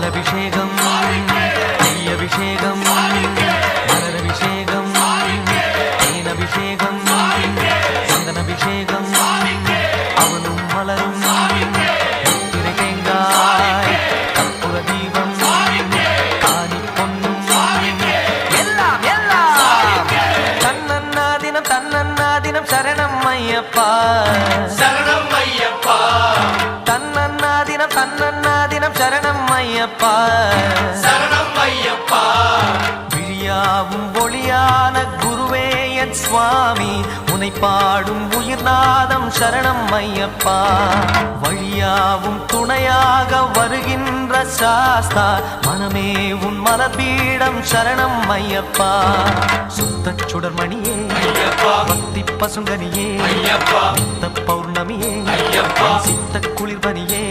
பாலபிஷேகம் நெய்யபிஷேகம் மலரபிஷேகம் தேனபிஷேகம் சந்தனபிஷேகம் அவனும் மலரும் திரை தேங்காய் கற்பூர தீபம் காணி பொன்னும் எல்லாம் எல்லாம் தன்னன்னாதினம் தன்னன்னாதினம் சரணம் ஐயப்பா சரணம் ஐயப்பா தன்னன்னாதினம் தன்னன்னாதினம் சரணம் ஐயப்பா சரணம் ஐயப்பா விழியாவும் ஒளியான குருவே என் சுவாமி உனை பாடும் உயிர்நாதம் சரணம் ஐயப்பா வழியாவும் துணையாக வருகின்ற சாஸ்தா மனமே உன் மலபீடம் சரணம் ஐயப்பா சுத்த சுடர்மணியே பக்தி பசுங்கனியே ஐயப்பா பௌர்ணமியே ஐயப்பா சித்த குளிர்பனியே